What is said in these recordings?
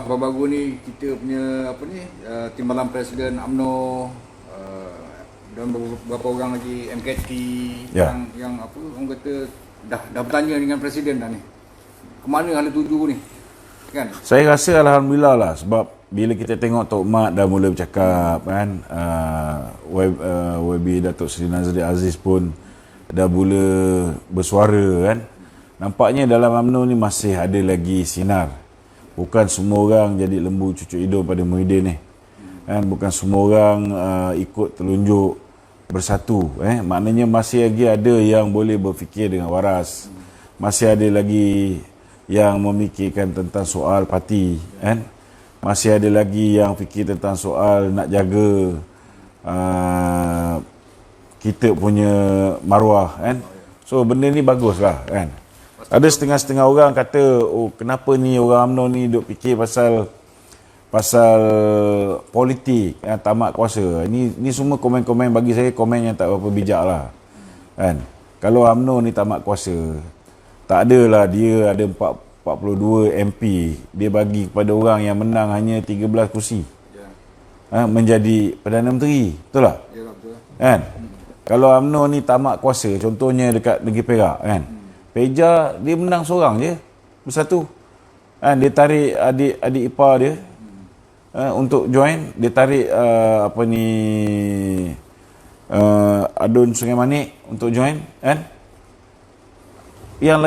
baru-baru ni kita punya timbalan Presiden UMNO dan beberapa orang lagi MKT yang orang kata dah bertanya dengan Presiden dah ni. Ke mana hala tuju ni? Kan? Saya rasa alhamdulillah lah, sebab bila kita tengok Tok Mat dah mula bercakap kan, YB Datuk Seri Nazri Aziz pun dah mula bersuara kan. Nampaknya dalam UMNO ni masih ada lagi sinar. Bukan semua orang jadi lembu cucuk hidung pada Muhyiddin ni. Kan, bukan semua orang ikut telunjuk bersatu. Maknanya masih lagi ada yang boleh berfikir dengan waras. Masih ada lagi yang memikirkan tentang soal parti. Masih ada lagi yang fikir tentang soal nak jaga kita punya maruah. So benda ni bagus lah kan. Ada setengah-setengah orang kata, oh kenapa ni orang UMNO ni duk fikir pasal politik, tamat kuasa. Ni semua komen-komen bagi saya komen yang tak berapa bijak lah. Kan? Kalau UMNO ni tamat kuasa, tak adalah dia ada 42 MP, dia bagi kepada orang yang menang hanya 13 kursi. Menjadi Perdana Menteri. Betul tak? Ya, betul. Kan? Kalau UMNO ni tamat kuasa, contohnya dekat Negeri Perak kan. Peja dia menang seorang je bersatu. Dia tarik adik ipar dia untuk join, dia tarik Adun Sungai Manik untuk join kan. Yang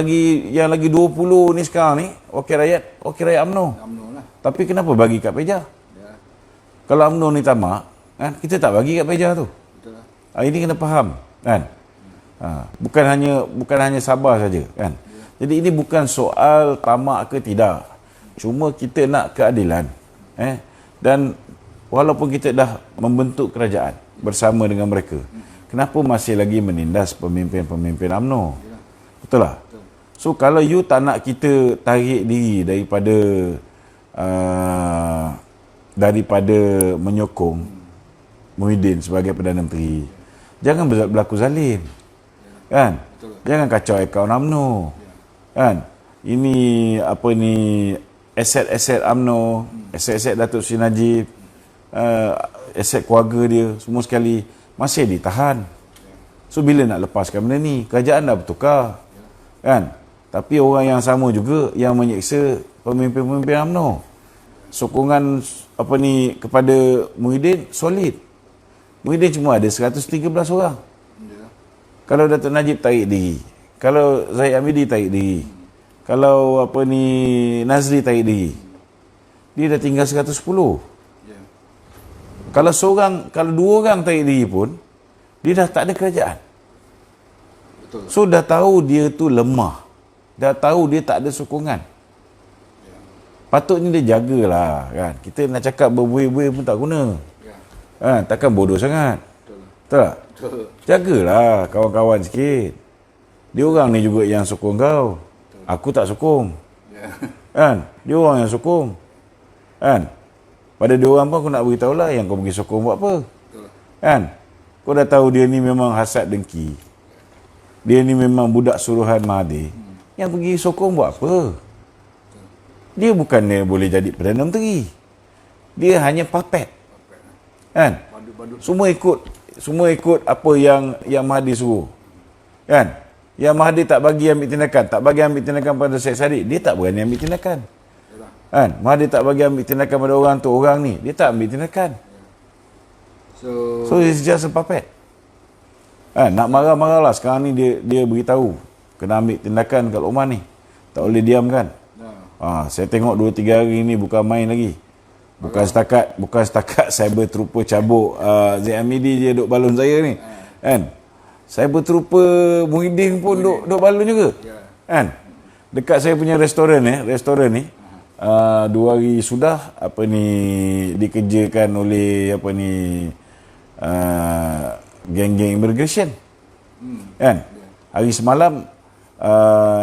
lagi 20 ni sekarang ni wakil rakyat UMNO lah. Tapi kenapa bagi kat Peja? Ya. Kalau UMNO ni tamak kan, kita tak bagi kat Peja tu. Betul lah. Ini kena faham kan. Bukan hanya Sabah saja kan. Jadi ini bukan soal tamak ke tidak. Cuma kita nak keadilan. Dan walaupun kita dah membentuk kerajaan bersama dengan mereka, kenapa masih lagi menindas pemimpin-pemimpin UMNO? Betul lah. So kalau you tak nak kita tarik diri daripada menyokong Muhyiddin sebagai Perdana Menteri, jangan berlaku zalim. Kan? Betul. Jangan kacau akaun UMNO. Kan? Ini aset-aset UMNO, aset-aset Datuk Seri Najib, aset keluarga dia semua sekali masih ditahan. So bila nak lepaskan benda ni? Kerajaan dah bertukar. Kan? Tapi orang yang sama juga yang menyeksa pemimpin-pemimpin UMNO. Sokongan kepada Muhyiddin solid. Muhyiddin cuma ada 113 orang. Kalau Datuk Najib tarik diri, kalau Zahid Hamidi tarik diri, kalau Nazri tarik diri, dia dah tinggal 110. Kalau dua orang tarik diri pun, dia dah tak ada kerajaan. Betul. So dah tahu dia tu lemah, dah tahu dia tak ada sokongan. Patutnya dia jagalah kan. Kita nak cakap berbuih-buih pun tak guna. Takkan bodoh sangat. Betul tak? Jagalah kawan-kawan sikit. Dia orang ni juga yang sokong kau. Aku tak sokong. Kan? Dia orang yang sokong. Kan? Pada dia orang pun aku nak beritahu lah, yang kau pergi sokong buat apa. Kan? Kau dah tahu dia ni memang hasad dengki. Dia ni memang budak suruhan Mahathir. Yang pergi sokong buat apa? Dia bukannya boleh jadi Perdana Menteri. Dia hanya puppet. Kan? Semua ikut apa yang Mahathir suruh. Kan? Yang Mahathir tak bagi ambil tindakan pada Syed Saddiq, dia tak berani ambil tindakan. Kan? Mahathir tak bagi ambil tindakan pada orang tu, orang ni, dia tak ambil tindakan. So it's just a puppet. Kan? Nak marah-marahlah sekarang ni dia beritahu kena ambil tindakan kat Oman ni. Tak boleh diam kan? Saya tengok 2-3 hari ni bukan main lagi. Bukan setakat cyber trooper cabuk Zaid Hamidi je duk balun saya ni. Kan? Cyber trooper Muhyiddin pun duk balun juga. Kan? Dekat saya punya restoran ni 2 hari sudah dikerjakan oleh geng-geng immigration. Kan? Hari semalam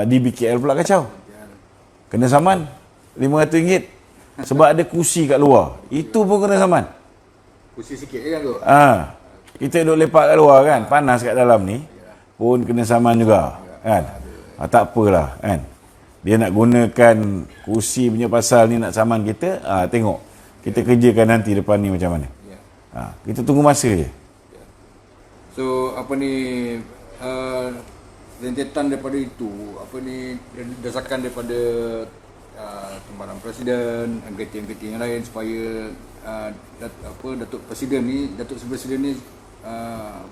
di BKL pula kacau. Kena saman RM500 sebab ada kursi kat luar. Itu pun kena saman. Kursi sikit kan tu? Kita duduk lepak kat luar kan, panas kat dalam ni, pun kena saman juga. Kan? Tak apalah kan. Dia nak gunakan kursi punya pasal ni nak saman kita, tengok. Kita kerjakan nanti depan ni macam mana. Kita tunggu masa je. So apa ni rentetan daripada itu, apa ni, dasarkan daripada timbalan presiden, anggota-anggota yang lain supaya Datuk Presiden ni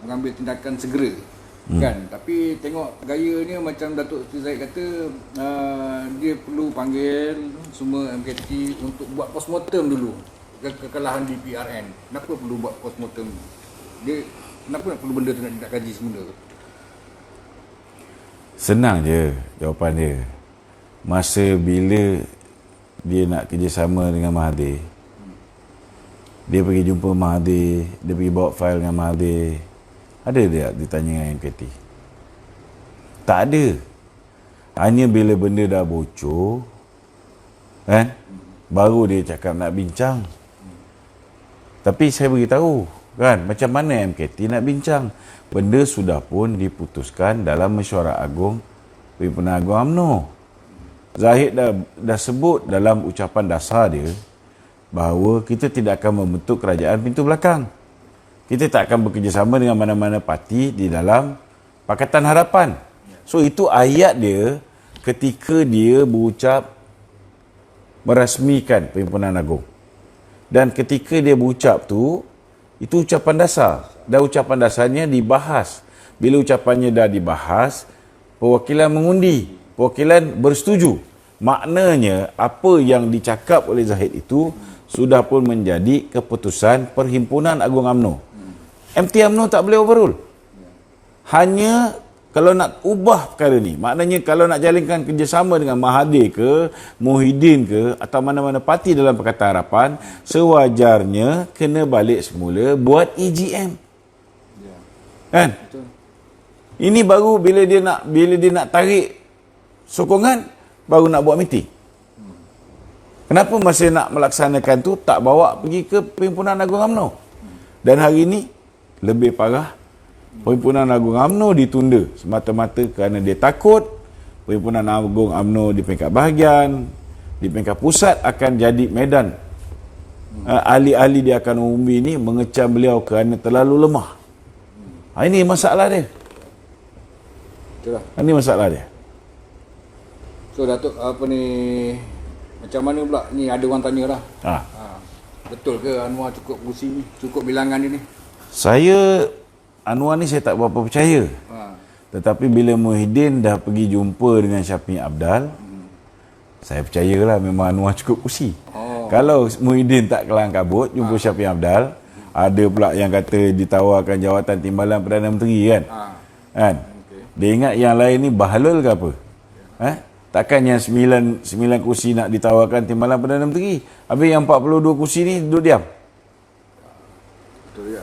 mengambil tindakan segera. Kan, tapi tengok gayanya macam Datuk Seri Zahid kata, dia perlu panggil semua MKT untuk buat postmortem dulu kekalahan di PRN. Kenapa perlu buat postmortem? Dia kenapa nak perlu benda tu nak kaji semula? Senang je jawapan dia. Masa bila dia nak kerjasama dengan Mahathir, dia pergi jumpa Mahathir, dia pergi bawa fail dengan Mahathir. Ada dia ditanya dengan MKT? Tak ada. Hanya bila benda dah bocor, kan, baru dia cakap nak bincang. Tapi saya beritahu, kan, macam mana MKT nak bincang? Benda sudah pun diputuskan dalam mesyuarat agung Pimpinan Agung UMNO. Zahid dah sebut dalam ucapan dasar dia bahawa kita tidak akan membentuk kerajaan pintu belakang. Kita tak akan bekerjasama dengan mana-mana parti di dalam Pakatan Harapan. So itu ayat dia ketika dia berucap merasmikan Perhimpunan Agung. Dan ketika dia berucap tu, itu ucapan dasar. Dan ucapan dasarnya dibahas. Bila ucapannya dah dibahas, perwakilan mengundi, perwakilan bersetuju. Maknanya apa yang dicakap oleh Zahid itu sudah pun menjadi keputusan Perhimpunan Agung UMNO. MT UMNO tak boleh overrule. Hanya kalau nak ubah perkara ni, maknanya kalau nak jalinkan kerjasama dengan Mahathir ke, Muhyiddin ke, atau mana-mana parti dalam Pakatan Harapan, sewajarnya kena balik semula buat EGM. Kan? Ini baru bila dia nak tarik sokongan, baru nak buat meeting. Kenapa masa nak melaksanakan tu tak bawa pergi ke Perhimpunan Agung UMNO? Dan hari ini lebih parah, Perhimpunan Agung UMNO ditunda semata-mata kerana dia takut Perhimpunan Agung UMNO di peringkat bahagian, di peringkat pusat akan jadi medan. Ahli-ahli dia akan umumi ini mengecam beliau kerana terlalu lemah. Ini masalah dia. Itulah. Ini masalah dia. So Datuk, apa ni, macam mana pula ni, ada orang tanya lah. Betul ke Anwar cukup kursi ni, cukup bilangan dia ni? Anwar ni saya tak berapa percaya. Tetapi bila Muhyiddin dah pergi jumpa dengan Syafiq Abdal, saya percayalah memang Anwar cukup kursi. Kalau Muhyiddin tak kelang kabut jumpa Syafiq Abdal, ada pula yang kata ditawarkan jawatan timbalan Perdana Menteri kan. Kan? Dia ingat yang lain ni bahalul ke apa? Takkan yang 9 kursi nak ditawarkan timbalan Perdana Menteri, habis yang 42 kursi ni duduk diam? Betul ya.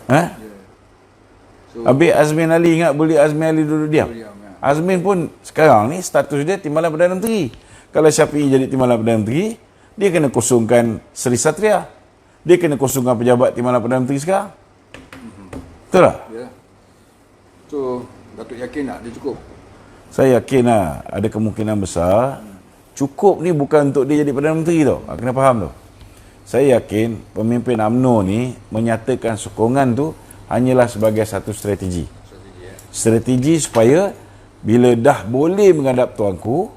Habis Azmin Ali, ingat boleh Azmin Ali duduk diam? Azmin pun sekarang ni status dia timbalan Perdana Menteri. Kalau Syafi'i jadi timbalan Perdana Menteri, dia kena kosongkan Seri Satria. Dia kena kosongkan pejabat timbalan Perdana Menteri sekarang. Betul tak? Ya. So Datuk yakin tak dia cukup? Saya yakin lah, ada kemungkinan besar. Cukup ni bukan untuk dia jadi Perdana Menteri tau. Kena faham tau. Saya yakin pemimpin UMNO ni menyatakan sokongan tu hanyalah sebagai satu strategi. Strategi supaya bila dah boleh menghadap tuanku,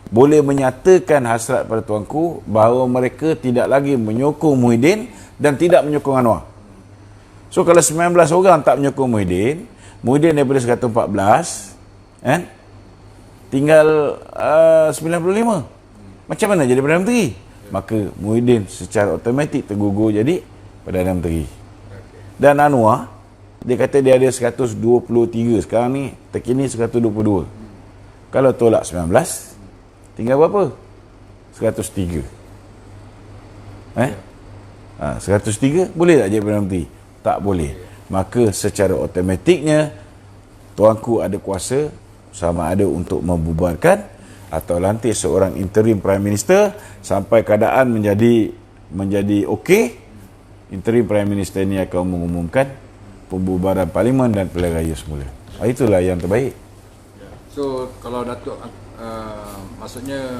boleh menyatakan hasrat pada tuanku bahawa mereka tidak lagi menyokong Muhyiddin dan tidak menyokong Anwar. So kalau 19 orang tak menyokong Muhyiddin daripada 114, tinggal 95. Macam mana jadi Perdana Menteri? Maka Muhyiddin secara automatik tergugur jadi Perdana Menteri. Dan Anwar, dia kata dia ada 123 sekarang ni, terkini 122. Kalau tolak 19, tinggal berapa? 103. 103 boleh tak jadi Perdana Menteri? Tak boleh. Maka secara automatiknya tuanku ada kuasa sama ada untuk membubarkan atau lantik seorang interim Prime Minister sampai keadaan menjadi okey. Interim Prime Minister ini akan mengumumkan pembubaran Parlimen dan pilihan raya semula. Itulah yang terbaik. So kalau Datuk maksudnya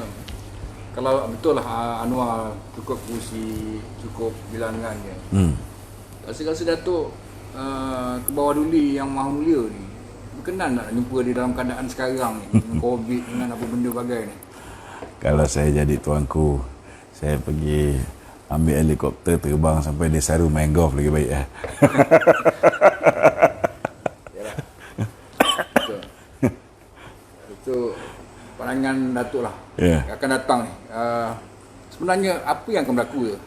kalau betul lah Anwar cukup kursi, cukup bilangannya. Rasa-rasa Datuk ke bawah duli yang maha mulia ni berkenan nak jumpa dia dalam keadaan sekarang ni dengan COVID, dengan apa benda bagai ni. Kalau saya jadi tuanku, saya pergi ambil helikopter terbang sampai Desaru main golf lagi baik lah. Yalah. Betul. Itu pandangan Datuk lah. Ya. Akan datang ni. Sebenarnya apa yang akan berlaku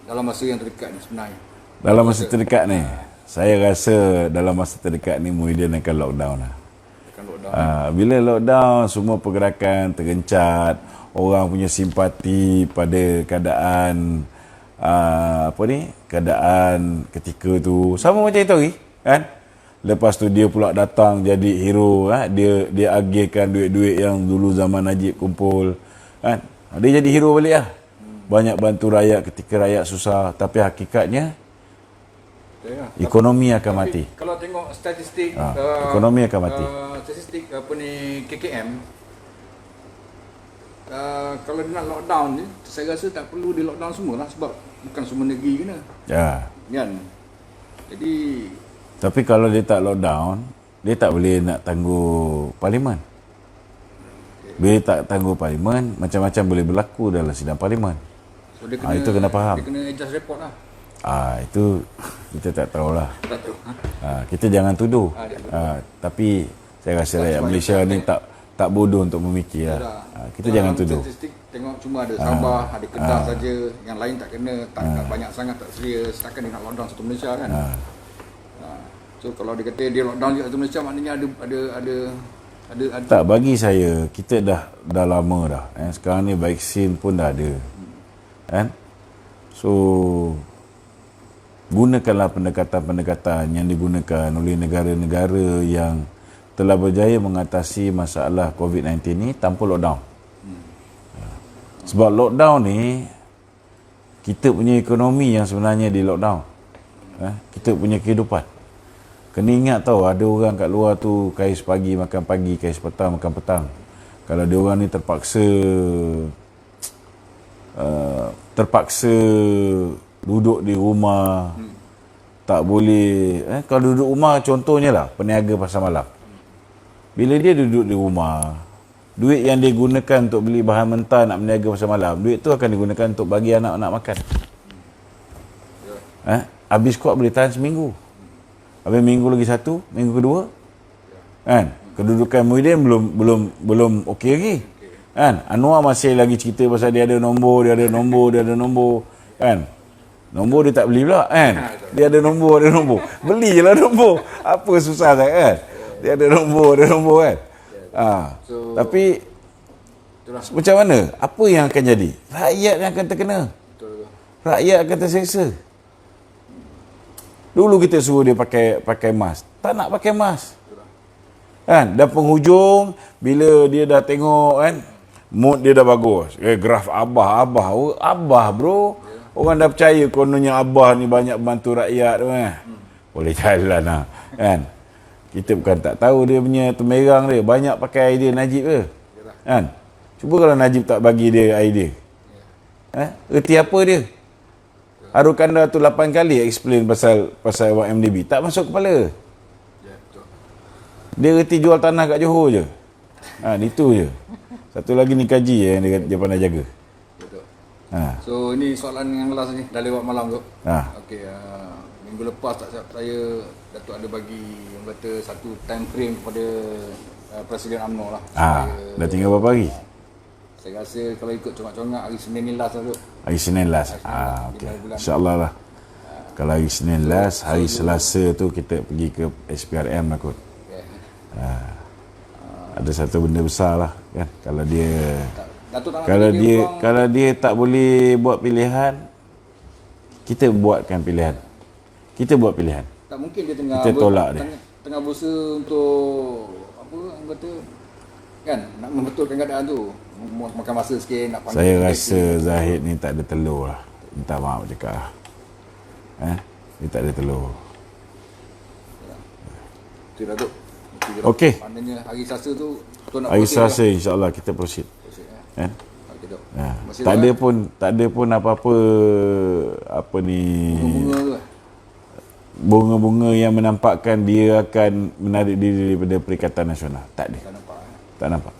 dalam masa yang terdekat ni sebenarnya? Dalam masa terdekat ni, saya rasa dalam masa terdekat ni Muhyiddin akan lockdown lah. Akan lockdown. Bila lockdown, semua pergerakan tergencat, orang punya simpati pada keadaan keadaan ketika tu sama macam itu hari, kan? Lepas tu dia pula datang jadi hero, dia agihkan duit-duit yang dulu zaman Najib kumpul, kan? Dia jadi hero balik lah. Banyak bantu rakyat ketika rakyat susah, tapi hakikatnya ekonomi akan mati. Kalau tengok statistik ekonomi akan mati. Statistik apa ni KKM, kalau dia nak lockdown ni, saya rasa tak perlu di lockdown semua lah, sebab bukan semua negeri kena. Ya. Kan? Jadi Tapi kalau dia tak lockdown, dia tak boleh nak tangguh parlimen. Bila tak tangguh parlimen, macam-macam boleh berlaku dalam sidang parlimen. so dia kena, Itu kena faham. Dia kena adjust report lah. Itu kita tak tahulah. Tak tahu. Kita jangan tuduh. Dia Tapi saya rasa rakyat Malaysia ni tak bodoh untuk memikir lah. Kita jangan tuduh. Statistik tengok cuma ada Sabah, ada Kedah saja, yang lain tak kena, tak banyak sangat, tak serius. Takkan dia nak lockdown satu Malaysia kan? So kalau dia kata dia lockdown di satu Malaysia, maknanya ada Tak, bagi saya kita dah lama dah. Sekarang ni vaksin pun dah ada. Kan? So gunakanlah pendekatan-pendekatan yang digunakan oleh negara-negara yang telah berjaya mengatasi masalah COVID-19 ni tanpa lockdown. Sebab lockdown ni, kita punya ekonomi yang sebenarnya di lockdown. Kita punya kehidupan. Kena ingat tau, ada orang kat luar tu kais pagi makan pagi, kais petang makan petang. Kalau dia orang ni terpaksa duduk di rumah, tak boleh, kalau duduk rumah contohnya lah peniaga pasar malam. Bila dia duduk di rumah, duit yang dia gunakan untuk beli bahan mentah nak berniaga pasar malam, duit tu akan digunakan untuk bagi anak-anak makan. Habis kuat boleh tahan seminggu. Habis minggu lagi satu, minggu kedua, kan? Kedudukan Muhyiddin belum okey lagi. Kan? Anwar masih lagi cerita pasal dia ada nombor, kan? Nombor dia tak beli pula, kan? Dia ada nombor. Belilah nombor. Apa susah sangat, kan? Dia ada nombor, kan? Tapi macam mana? Apa yang akan jadi? Rakyat yang akan terkena. Rakyat akan terseksa. Dulu kita suruh dia pakai mask. Tak nak pakai mask. Kan? Dan penghujung, bila dia dah tengok, kan, mood dia dah bagus. Graf Abah bro. Orang dah percaya kononnya Abah ni banyak bantu rakyat tu, kan? Boleh jalan lah, kan? Kita bukan tak tahu dia punya temerang dia. Banyak pakai idea Najib ke? Kan? Cuba kalau Najib tak bagi dia idea. Erti apa dia? Arukanda tu 8 kali explain pasal YMDB. Tak masuk kepala. Dia erti jual tanah kat Johor je. Itu je. Satu lagi ni kaji yang dia pandai jaga. Betul. So ini soalan yang last ni, dah lewat malam tu. Okey, minggu lepas tak silap saya, Datuk ada bagi yang kata satu time frame kepada Presiden UMNO lah. Dah tinggal berapa hari? Saya rasa kalau ikut congak-congak hari Senin ni last lah tu. Hari Senin last. Okey. InsyaAllah lah. Kalau hari Senin last, hari Selasa tu kita pergi ke SPRM lah kot. Ada satu benda besar lah, kan? Kalau dia tak boleh buat pilihan, kita buatkan pilihan. Kita buat pilihan. Tak mungkin dia tengah kita tolak dia. Tengah berusaha untuk apa orang kata, kan, nak membetulkan keadaan tu. Makan masa sikit nak panggil. Saya rasa Zahid ni tak ada telur lah. Minta maaf cakap lah. Dia tak ada telur. Itu dah tu. Okey. Maknanya hari Selasa tu hari Selasa insya-Allah kita proceed. Kan? Okey dok. Ha, Masih tak dok, ada pun apa-apa apa ni bunga tu lah. bunga-bunga yang menampakkan dia akan menarik diri daripada Perikatan Nasional. Tak ada. Tak nampak. Tak nampak.